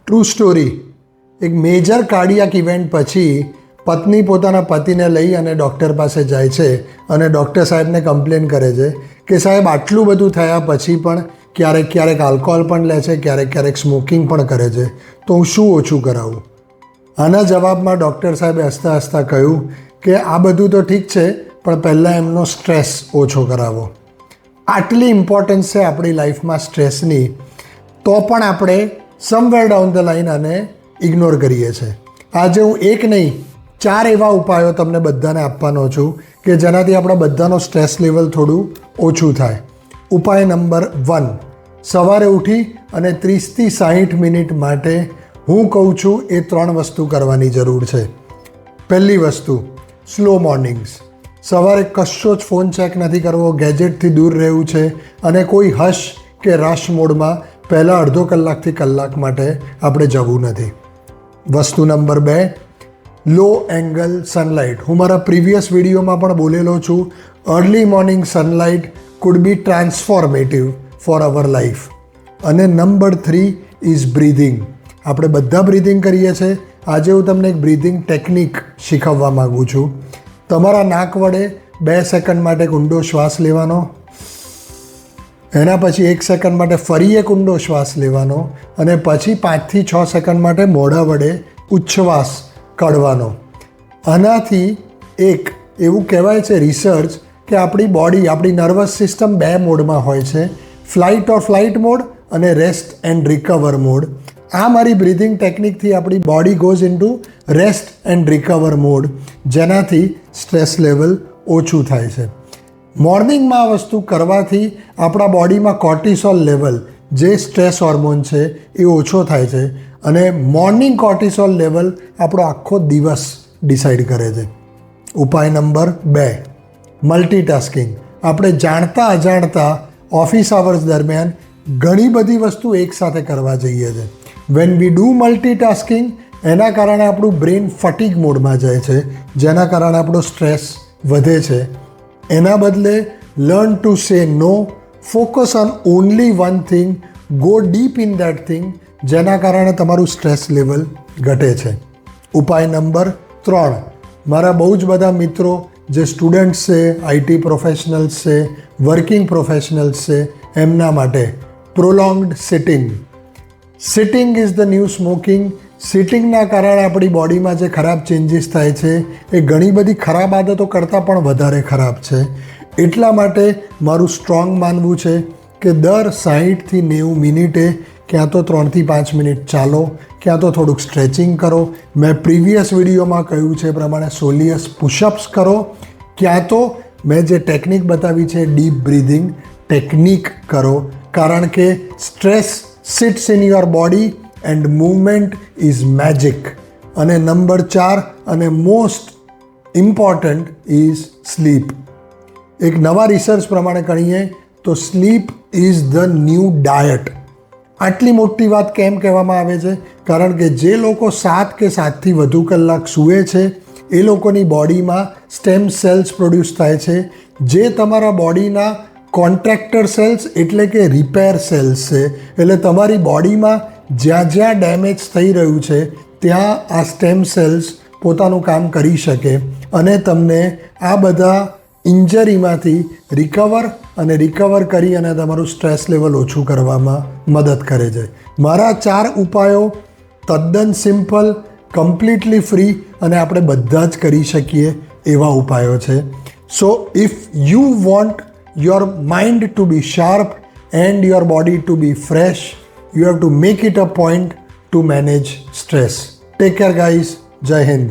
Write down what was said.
True story. એક major cardiac event પછી પત્ની પોતાના પતિને લઈ અને ડૉક્ટર પાસે જાય છે અને ડૉક્ટર સાહેબને કમ્પ્લેન કરે છે કે સાહેબ આટલું બધું થયા પછી પણ ક્યારેક આલ્કોહોલ પણ લે છે, ક્યારેક સ્મોકિંગ પણ કરે છે, તો હું શું ઓછું કરાવું? આના જવાબમાં ડૉક્ટર સાહેબે હસતા હસતા કહ્યું કે આ બધું તો ઠીક છે, પણ પહેલાં એમનો સ્ટ્રેસ ઓછો કરાવો. આટલી ઇમ્પોર્ટન્સ છે આપણી લાઈફમાં સ્ટ્રેસની, તો પણ આપણે સમવેર ડાઉન ધ લાઈન આને ઇગ્નોર કરીએ છીએ. આજે હું એક નહીં 4 એવા ઉપાયો તમને બધાને આપવાનો છું કે જેનાથી આપણા બધાનો સ્ટ્રેસ લેવલ થોડું ઓછું થાય. ઉપાય નંબર 1, સવારે ઉઠી અને 30થી 60 મિનિટ માટે હું કહું છું એ 3 વસ્તુ કરવાની જરૂર છે. પહેલી વસ્તુ, સ્લો મોર્નિંગ્સ. સવારે કશો જ ફોન ચેક નથી કરવો, ગેજેટથી દૂર રહેવું છે અને કોઈ હશ કે રશ મોડમાં પહેલાં અડધો કલાકથી કલાક માટે આપણે જવું નથી. વસ્તુ નંબર 2, લો એંગલ સનલાઇટ. હું મારા પ્રીવિયસ વિડીયોમાં પણ બોલેલો છું, early morning sunlight could be transformative for our life. અને નંબર 3 ઇઝ બ્રીધિંગ. આપણે બધા બ્રીધિંગ કરીએ છીએ. આજે હું તમને એક બ્રીધિંગ ટેકનિક શીખવવા માગું છું. તમારા નાક વડે 2 સેકન્ડ માટે એક ઊંડો શ્વાસ લેવાનો, એના પછી 1 સેકન્ડ માટે ફરી એક ઊંડો શ્વાસ લેવાનો અને પછી 5થી 6 સેકન્ડ માટે મોઢા વડે ઉચ્છ્વાસ કાઢવાનો. આનાથી એક એવું કહેવાય છે રિસર્ચ કે આપણી બોડી, આપણી નર્વસ સિસ્ટમ 2 મોડમાં હોય છે, ફ્લાઇટ ઓર ફ્લાઇટ મોડ અને રેસ્ટ એન્ડ રિકવર મોડ. આ મારી બ્રીધિંગ ટેકનિકથી આપણી body goes into rest and recover mode, જેનાથી સ્ટ્રેસ લેવલ ઓછું થાય છે. મોર્નિંગમાં આ વસ્તુ કરવાથી આપણા બોડીમાં કોર્ટિસોલ લેવલ, જે સ્ટ્રેસ હોર્મોન છે, એ ઓછો થાય છે અને મોર્નિંગ કોર્ટિસોલ લેવલ આપણો આખો દિવસ ડિસાઇડ કરે છે. ઉપાય નંબર 2, મલ્ટીટાસ્કિંગ. આપણે જાણતા અજાણતા ઓફિસ આવર્સ દરમિયાન ઘણી બધી વસ્તુ એકસાથે કરવા જઈએ છીએ. વેન વી ડૂ મલ્ટીટાસ્કિંગ, એના કારણે આપણું બ્રેઇન ફટીગ મોડમાં જાય છે, જેના કારણે આપણો સ્ટ્રેસ વધે છે. એના બદલે learn to say no, focus on only one thing, go deep in that thing, જેના કારણે તમારું સ્ટ્રેસ લેવલ ઘટે છે. ઉપાય નંબર 3, મારા બહુ જ બધા મિત્રો જે સ્ટુડન્ટ્સ છે, આઈટી પ્રોફેશનલ્સ છે, વર્કિંગ પ્રોફેશનલ્સ છે, એમના માટે prolonged sitting. Sitting is the new smoking. સિટિંગના કારણે આપણી બોડીમાં જે ખરાબ ચેન્જીસ થાય છે એ ઘણી બધી ખરાબ આદતો કરતાં પણ વધારે ખરાબ છે. એટલા માટે મારું સ્ટ્રોંગ માનવું છે કે દર 60થી 90 મિનિટે ક્યાં તો 3થી 5 મિનિટ ચાલો, ક્યાં તો થોડુંક સ્ટ્રેચિંગ કરો. મેં પ્રીવિયસ વિડીયોમાં કહ્યું છે એ પ્રમાણે સોલિયસ પુશઅપ્સ કરો, ક્યાં તો મેં જે ટેકનિક બતાવી છે ડીપ બ્રીધિંગ ટેકનિક કરો. કારણ કે stress sits in your body and movement is magic. અને નંબર 4 અને મોસ્ટ ઇમ્પોર્ટન્ટ ઇઝ સ્લીપ. એક નવા રિસર્ચ પ્રમાણે કહીએ તો sleep is the new diet. આટલી મોટી વાત કેમ કહેવામાં આવે છે? કારણ કે જે લોકો 7 કે 7થી વધુ કલાક સૂવે છે એ લોકોની બોડીમાં સ્ટેમ સેલ્સ પ્રોડ્યુસ થાય છે, જે તમારા બોડીના કોન્ટ્રાક્ટર સેલ્સ એટલે કે રિપેર સેલ્સ છે. એટલે તમારી બોડીમાં જ્યાં જ્યાં ડેમેજ થઈ રહ્યું છે ત્યાં આ સ્ટેમ સેલ્સ પોતાનું કામ કરી શકે અને તમને આ બધા ઇન્જરીમાંથી રિકવર કરી અને તમારું સ્ટ્રેસ લેવલ ઓછું કરવામાં મદદ કરે છે. મારા 4 ઉપાયો તદ્દન સિમ્પલ, કમ્પ્લીટલી ફ્રી અને આપણે બધા જ કરી શકીએ એવા ઉપાયો છે. સો if you want your mind to be sharp and your body to be fresh, you have to make it a point to manage stress. Take care guys. Jai Hind.